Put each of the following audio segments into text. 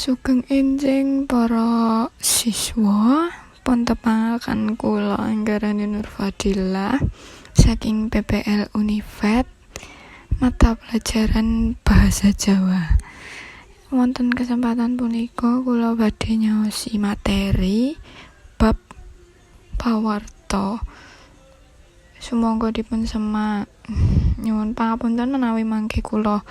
Sugeng enjing para siswa, pun tepangaken kula Anggarani Nur Fadilah saking PPL Univet mata pelajaran Bahasa Jawa. Wonten kesempatan punika kula badhe nyaosi materi bab pawarta. Sumangga dipun semak. Nyuwun pangapunten menawi mangke kula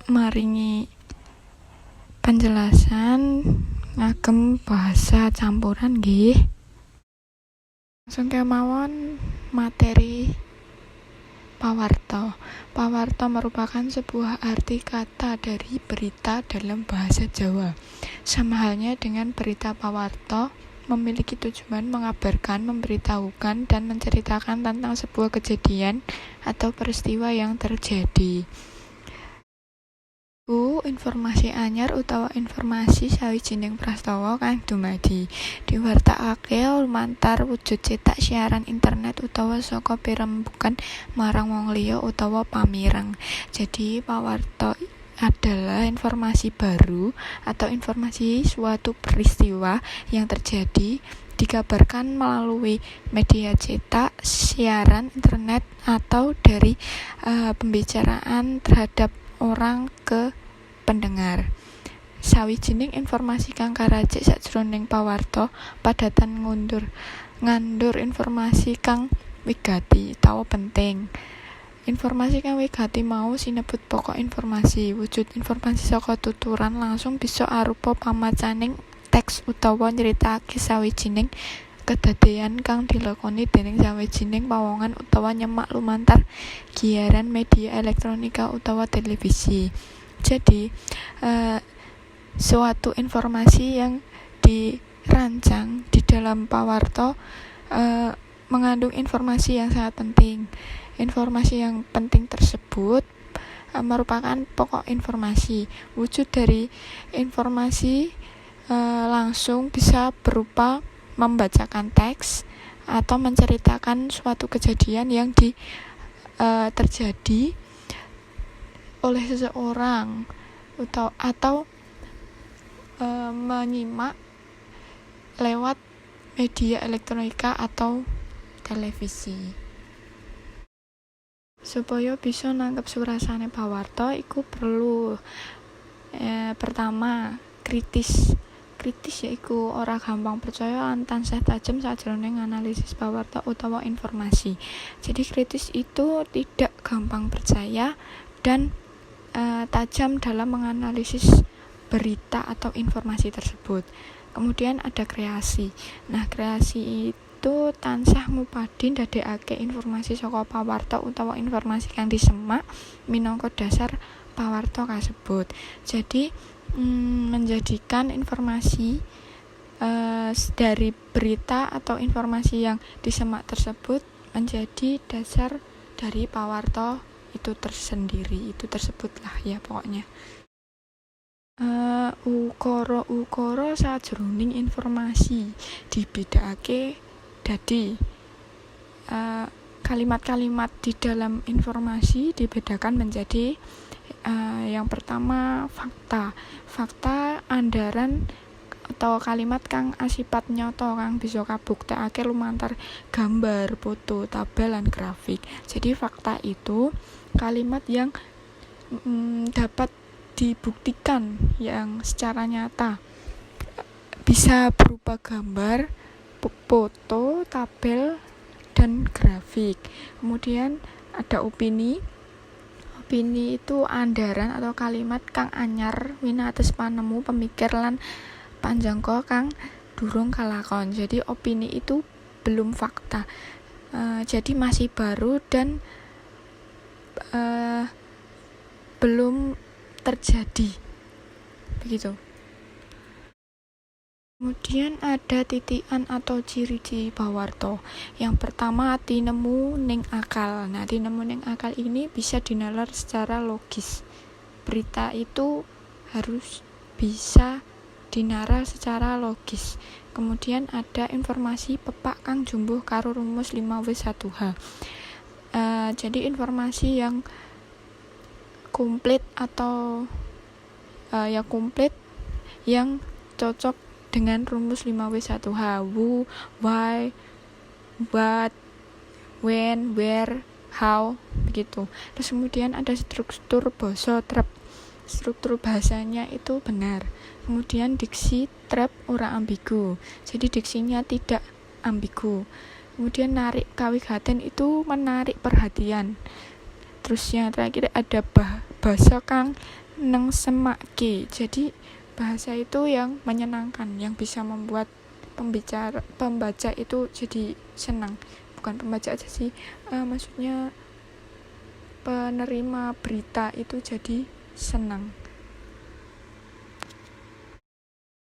maringi penjelasan ngagem bahasa campuran nggih. Langsung kemawon materi pawarta. Pawarta merupakan sebuah arti kata dari berita dalam bahasa Jawa. Sama halnya dengan berita pawarta memiliki tujuan mengabarkan, memberitahukan, dan menceritakan tentang sebuah kejadian atau peristiwa yang terjadi. Informasi anyar utawa informasi sawijining prastawa kang dumadi diwartakake lumantar wujud cetak siaran internet utawa saka pirembugan marang wong liya utawa pamireng. Jadi pawarta adalah informasi baru atau informasi suatu peristiwa yang terjadi dikabarkan melalui media cetak, siaran internet, atau dari pembicaraan terhadap orang ke pendengar. Sawijining informasi kang karajik sajroning pawarta padatan ngandur informasi kang wigati utawa penting. Informasi kang wigati mau sinebut pokok informasi. Wujud informasi saka tuturan langsung bisa arupa pamacaning teks utawa nyritakake sawijining kedadéyan kang dilakoni dening sawijining pawongan utawa nyemak lumantar giaran media elektronika utawa televisi. Jadi suatu informasi yang dirancang di dalam pawarta mengandung informasi yang sangat penting. Informasi yang penting tersebut merupakan pokok informasi. Wujud dari informasi langsung bisa berupa membacakan teks atau menceritakan suatu kejadian yang terjadi oleh seseorang atau menyimak lewat media elektronika atau televisi. Supaya bisa nangkep surasane pawarta iku perlu pertama kritis yaiku ora gampang percaya lan tansah tajem sajroning analisis pawarta utawa informasi. Jadi kritis itu tidak gampang percaya dan tajam dalam menganalisis berita atau informasi tersebut. Kemudian ada kreasi. Nah, kreasi itu tansah ngupadi ndadekake informasi saka pawarta utawa informasi kang disemak minangka dasar pawarta kasebut. Jadi menjadikan informasi dari berita atau informasi yang disemak tersebut menjadi dasar dari pawarta itu tersebutlah ya pokoknya. Ukara sajroning informasi dibedakake dadi kalimat-kalimat di dalam informasi dibedakan menjadi yang pertama fakta andaran atau kalimat kang asipat nyata kang bisa kabuktekake lumantar gambar, foto, tabel, lan grafik. Jadi fakta itu kalimat yang dapat dibuktikan yang secara nyata, bisa berupa gambar, foto, tabel, dan grafik. Kemudian ada opini itu andaran atau kalimat kang anyar winates panemu pemikir lan panjangka kang durung kalakon. Jadi opini itu belum fakta, jadi masih baru dan belum terjadi begitu. Kemudian ada titian atau ciri-ciri pawarta. Yang pertama, tinemu ning akal. Nah, tinemu ning akal ini bisa dinalar secara logis. Berita itu harus bisa dinalar secara logis. Kemudian ada informasi pepak kang jumbuh karo rumus 5W1H. Jadi informasi yang komplit atau yang komplit, yang cocok dengan rumus 5W1H. Who, why, what, when, where, how, begitu. Terus kemudian ada struktur basa trep. Struktur bahasanya itu benar. Kemudian diksi trep ora ambigu. Jadi diksinya tidak ambigu. Kemudian narik kawigaten itu menarik perhatian. Terus yang terakhir ada bahasa kang neng semake. Jadi bahasa itu yang menyenangkan, yang bisa membuat pembaca itu jadi senang. Bukan pembaca aja sih, maksudnya penerima berita itu jadi senang.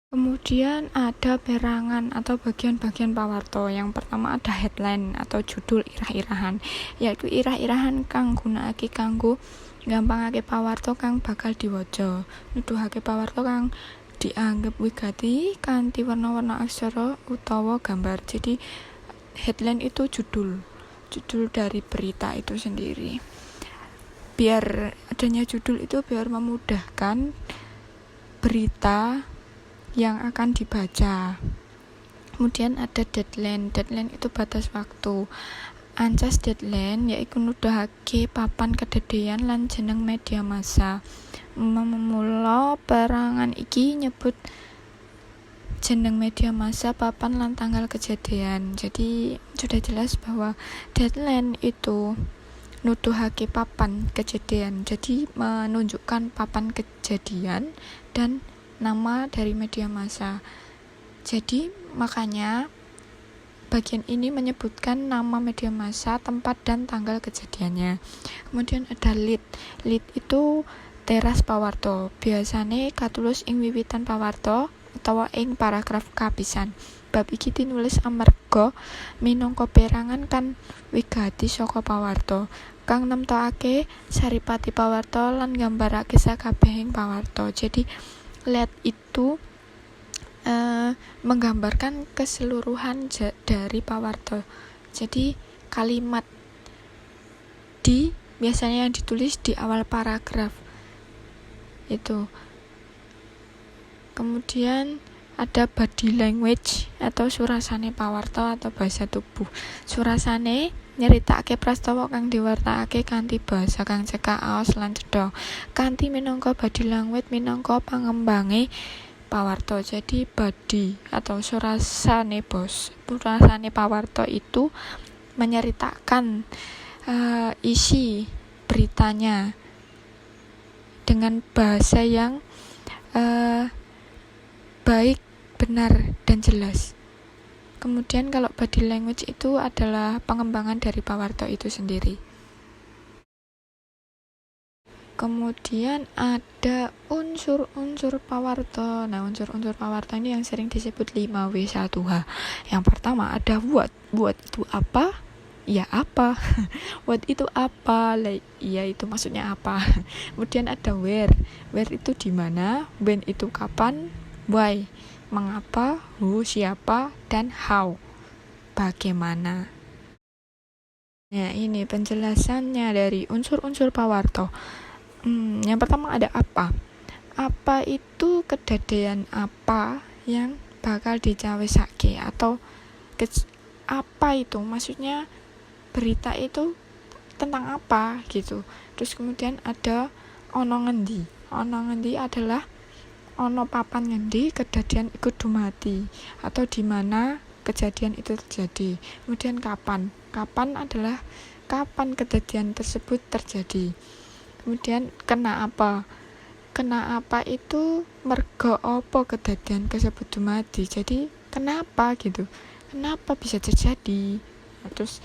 Kemudian ada perangan atau bagian-bagian pawarta. Yang pertama ada headline atau judul irah-irahan, yaitu irah-irahan kang gunakake kanggo gampangake pawarta kang bakal diwaca, nuduhake pawarta kang dianggep wigati kanthi warna-warna aksara utawa gambar. Jadi headline itu judul dari berita itu sendiri. Biar adanya judul itu biar memudahkan berita yang akan dibaca. Kemudian ada deadline itu batas waktu. Ancas deadline yaiku nuduhake papan kedadean lan jeneng media massa. Memula perangan iki nyebut jeneng media massa, papan lan tanggal kejadian. Jadi sudah jelas bahwa deadline itu nuduhake papan kejadian, jadi menunjukkan papan kejadian dan nama dari media massa. Jadi makanya bagian ini menyebutkan nama media massa, tempat dan tanggal kejadiannya. Kemudian ada lead itu teras pawarta. Biasane katulus ing wiwitan pawarta utawa ing paragraf kapisan. Bab iki tinulis amarga minangka perangan kan wigati saka pawarta kang nemtokake saripati pawarta lan nggambarake sakabehing pawarta. Jadi lead itu menggambarkan keseluruhan dari pawarta. Jadi kalimat biasanya yang ditulis di awal paragraf itu. Kemudian ada body language atau surasane pawarta atau bahasa tubuh. Surasane nyeritakake prastawa kang diwartakake kanthi basa kang cekak, aos lan cedhak. Kanthi minangka body language minangka pangembange pawarta. Jadi body atau surasane pawarta itu menceritakan isi beritanya dengan bahasa yang baik, benar, dan jelas. Kemudian kalau body language itu adalah pengembangan dari pawarta itu sendiri. Kemudian ada unsur-unsur pawarta. Nah, unsur-unsur pawarta ini yang sering disebut 5W1H. Yang pertama ada what. What itu apa? Ya apa? What itu apa? Ya itu maksudnya apa? Kemudian ada where. Where itu di mana? When itu kapan? Why, mengapa? Who, siapa? Dan how, bagaimana. Nah, ini penjelasannya dari unsur-unsur pawarta. Yang pertama ada apa. Apa itu kedadean apa yang bakal dicawisake atau apa itu maksudnya berita itu tentang apa gitu. Terus kemudian ada ono ngendi. Ono ngendi adalah ono papan ngendi kedadian iku dumati atau di mana kejadian itu terjadi. Kemudian kapan adalah kapan kejadian tersebut terjadi. Kemudian kena apa itu merga apa kejadian tersebut dumati. Jadi kenapa gitu, kenapa bisa terjadi. Terus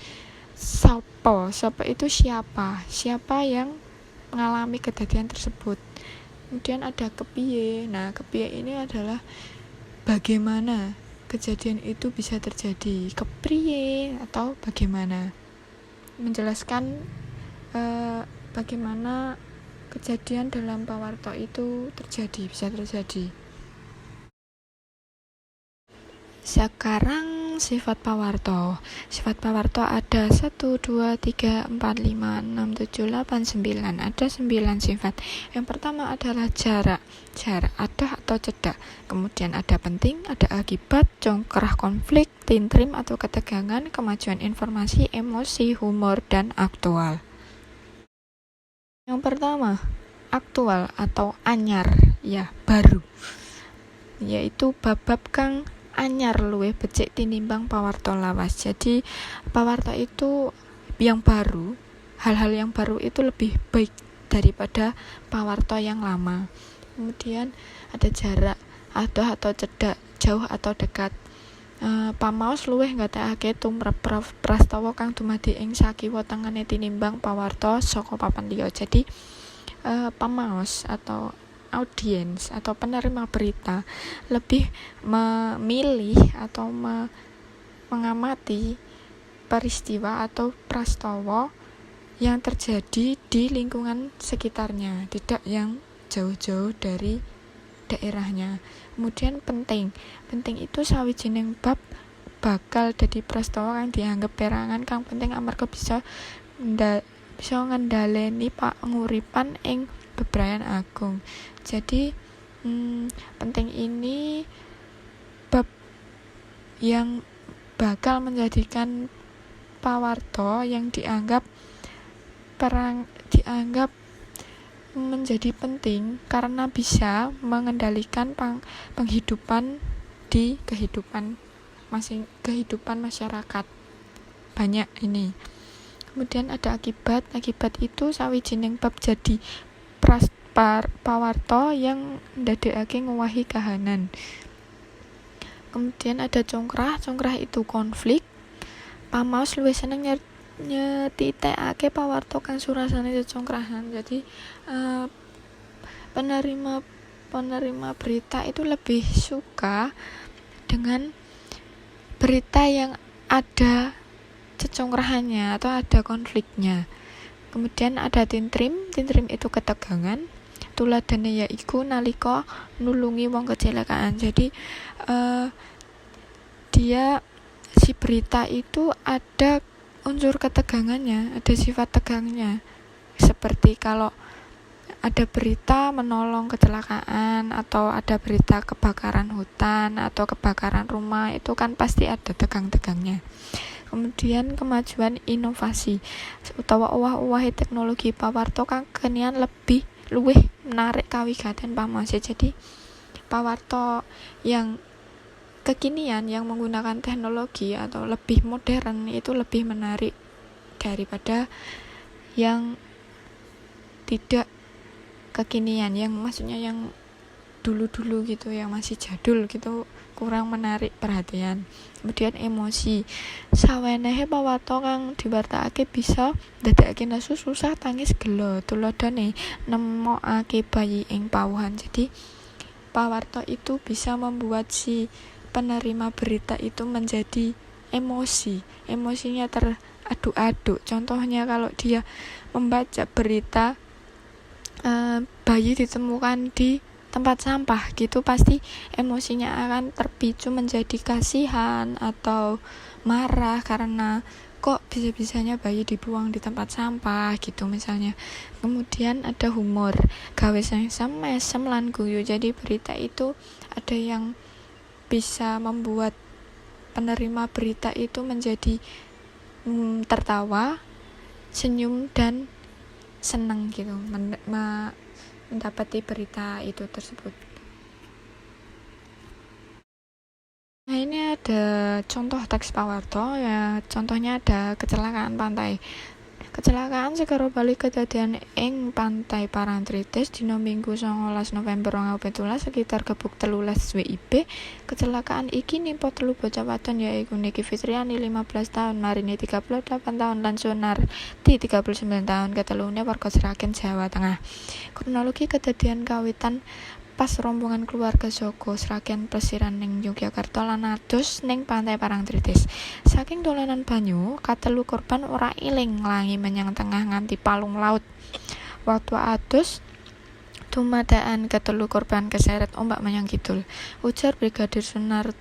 sapa itu siapa yang mengalami kejadian tersebut. Kemudian ada kepiye. Nah, kepiye ini adalah bagaimana kejadian itu bisa terjadi. Kepriye atau bagaimana. Menjelaskan bagaimana kejadian dalam pawarta itu bisa terjadi. Sekarang sifat pawarta. Sifat pawarta ada 1, 2, 3, 4, 5, 6, 7, 8, 9. Ada 9 sifat. Yang pertama adalah jarak. Jarak, adoh atau cedak. Kemudian ada penting, ada akibat, congkrah, konflik, tintrim atau ketegangan, kemajuan informasi, emosi, humor, dan aktual. Yang pertama, aktual atau anyar, ya baru, yaitu babab kang anyar luwih becik tinimbang pawarta lawas. Jadi pawarta itu yang baru, hal-hal yang baru itu lebih baik daripada pawarta yang lama. Kemudian ada jarak, adoh atau cedak, jauh atau dekat. Pamaos luwih nggatekake tumrap prastawa kang dumadi ing sakiwa tengene tinimbang pawarta saka papan liya. Jadi pamaos atau audiens atau penerima berita lebih memilih atau mengamati peristiwa atau prastawa yang terjadi di lingkungan sekitarnya, tidak yang jauh-jauh dari daerahnya. Kemudian penting itu sawijining bab bakal dadi prastawa kang dianggep perangan kang penting amarga bisa ngendhaleni panguripan ing bebrayan agung. Jadi penting ini bab yang bakal menjadikan pawarta yang dianggap menjadi penting karena bisa mengendalikan penghidupan di kehidupan masyarakat. Banyak ini. Kemudian ada akibat itu sawijining bab jadi pawarta yang ndadekake ngowahi kahanan. Kemudian ada congkrah itu konflik. Pamaos luwih seneng nyetitekake pawarta kang surasane congkrahan. Jadi penerima berita itu lebih suka dengan berita yang ada cecongkrahannya atau ada konfliknya. Kemudian ada tintrim itu ketegangan. Tuladane yaiku nalika nulungi wong kecelakaan. Jadi si berita itu ada unsur ketegangannya, ada sifat tegangnya. Seperti kalau ada berita menolong kecelakaan atau ada berita kebakaran hutan atau kebakaran rumah, itu kan pasti ada tegang-tegangnya. Kemudian kemajuan inovasi utawa owah-owahe teknologi pawarta kang kenian luwih menarik kawigaten pamaos. Jadi pawarta yang kekinian yang menggunakan teknologi atau lebih modern itu lebih menarik daripada yang tidak kekinian, yang maksudnya yang dulu-dulu gitu, yang masih jadul gitu, kurang menarik perhatian. Kemudian emosi, sawenehe pawarta kang diwartakake bisa ndadekake nesu susah tangis gelo. Tuladhane nemokake bayi ing pawuhan. Jadi pawarta itu bisa membuat si penerima berita itu menjadi emosinya teraduk-aduk. Contohnya kalau dia membaca berita bayi ditemukan di tempat sampah gitu, pasti emosinya akan terpicu menjadi kasihan atau marah karena kok bisa-bisanya bayi dibuang di tempat sampah gitu misalnya. Kemudian ada humor, gawe mesem lan guyu. Jadi berita itu ada yang bisa membuat penerima berita itu menjadi tertawa, senyum, dan senang gitu mendapati berita itu tersebut. Nah, ini ada contoh teks pawarta ya. Contohnya ada kecelakaan pantai. Kecelakaan segera balik kedadian ing Pantai Parangtritis dina Minggu 19 November 2017 sekitar gebuk 13 WIB. Kecelakaan iki nimpa 3 bocah wadon yaiku Niki Fitriani 15 tahun, Marini 38 tahun lan Sunarti 39 tahun. Ketelune warga Sragen, Jawa Tengah. Kronologi kedadian kawitan pas rombongan keluarga saka Sragen plesiran ning Yogyakarta lan adus ning Pantai Parangtritis. Saking dolanan banyu, katelu korban ora iling nglangi menyang tengah nganti palung laut. Waktu adus dumadakan ketelu korban keseret ombak menyang kidul. Ujar Brigadir Sunarti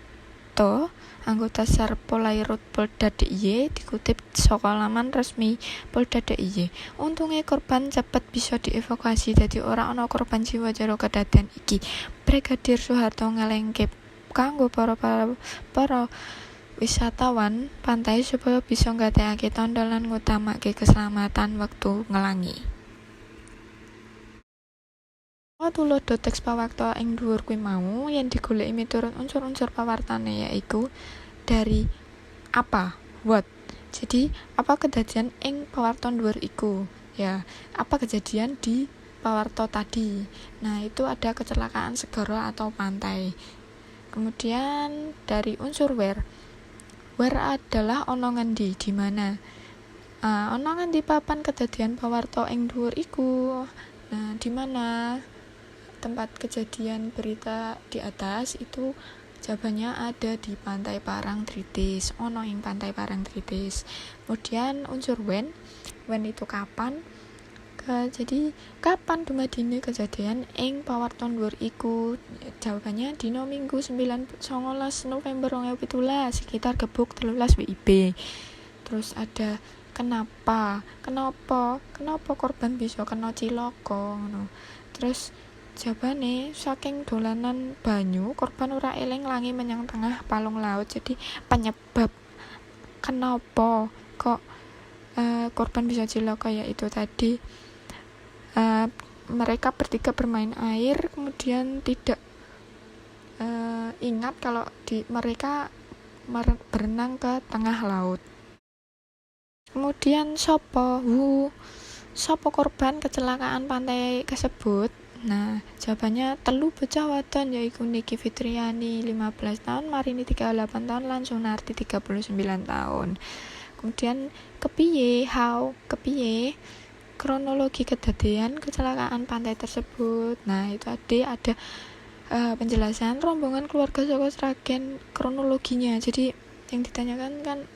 Suharto, anggota SAR Polairut Polda DIY, dikutip saka laman resmi Polda DIY. Untunge korban cepet bisa dievakuasi dadi ora ana korban jiwa jero kedadian iki. Brigadir Suharto ngelengke kanggo para wisatawan pantai supaya bisa nggatekake tandha lan ngutamake keselamatan wektu ngelangi. Tuladha teks pawarta ing dhuwur kuwi mau yen digoleki miturut unsur-unsur pawartane yaiku dari apa, what. Jadi, apa kejadian ing pawarta dhuwur iku? Ya, apa kejadian di pawarta tadi? Nah, itu ada kecelakaan segara atau pantai. Kemudian dari unsur where. Where adalah ana ngendi, di mana. Ana ngendi papan kejadian pawarta ing dhuwur iku? Nah, di mana tempat kejadian berita di atas itu? Jawabannya ada di Pantai Parangtritis. Ono ing Pantai Parangtritis. Kemudian unsur when itu kapan? Jadi kapan dumadine kejadian ing pawarta dhuwur iku? Jawabannya dina Minggu 19 November 2017 sekitar gebuk 13 WIB. Terus ada kenapa korban bisa kena cilaka ngono. Terus jawabane saking dolanan banyu korban ora eling langi menyang tengah palung laut. Jadi penyebab kenapa kok korban bisa cilaka yaitu tadi mereka bertiga bermain air kemudian tidak ingat kalau mereka berenang ke tengah laut. Kemudian sopo korban kecelakaan pantai tersebut? Nah, jawabannya 3 bocah wadon yaiku Niki Fitriani 15 tahun, Marini 38 tahun, lan Sunarti 39 tahun. Kemudian kepiye kronologi kejadian kecelakaan pantai tersebut? Nah, itu ada penjelasan rombongan keluarga saka Sragen kronologinya. Jadi yang ditanyakan kan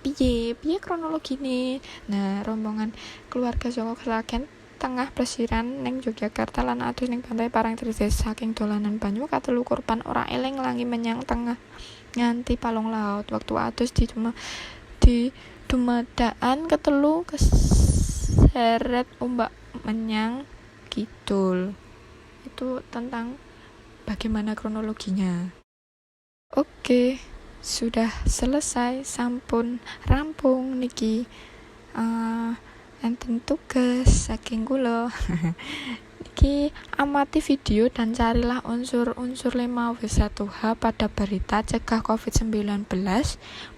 piye kronologine. Nah, rombongan keluarga saka Sragen tengah plesiran ning Yogyakarta lan atus ning Pantai Parangtritis. Saking dolanan banyu katelu korban ora eling langi menyang tengah nganti palung laut. Waktu atus di dumadakan ketelu keseret ombak menyang kidul. Itu tentang bagaimana kronologinya. Oke, sudah selesai, sampun rampung niki. Enten tugas saking kula. Niki amati video dan carilah unsur-unsur 5W1H pada berita cegah COVID-19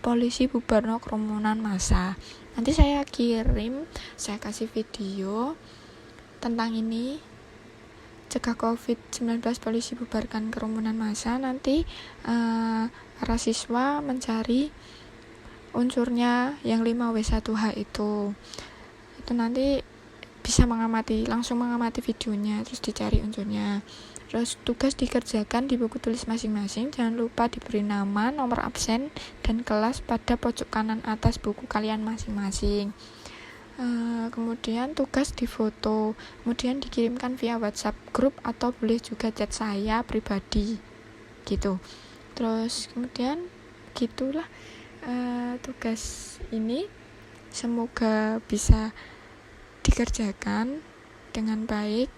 polisi bubarno kerumunan massa. Nanti saya kasih video tentang ini, cegah COVID-19 polisi bubarkan kerumunan massa. Nanti para siswa mencari unsurnya yang 5W1H itu nanti bisa langsung mengamati videonya, terus dicari unsurnya. Terus tugas dikerjakan di buku tulis masing-masing. Jangan lupa diberi nama, nomor absen, dan kelas pada pojok kanan atas buku kalian masing-masing. Kemudian tugas difoto, kemudian dikirimkan via WhatsApp grup atau boleh juga chat saya pribadi gitu. Terus kemudian gitulah tugas ini, semoga bisa dikerjakan dengan baik.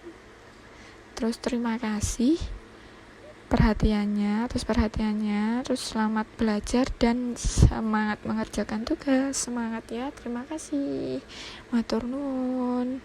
Terus terima kasih perhatiannya, terus selamat belajar dan semangat mengerjakan tugas. Semangat ya, terima kasih, matur nuwun.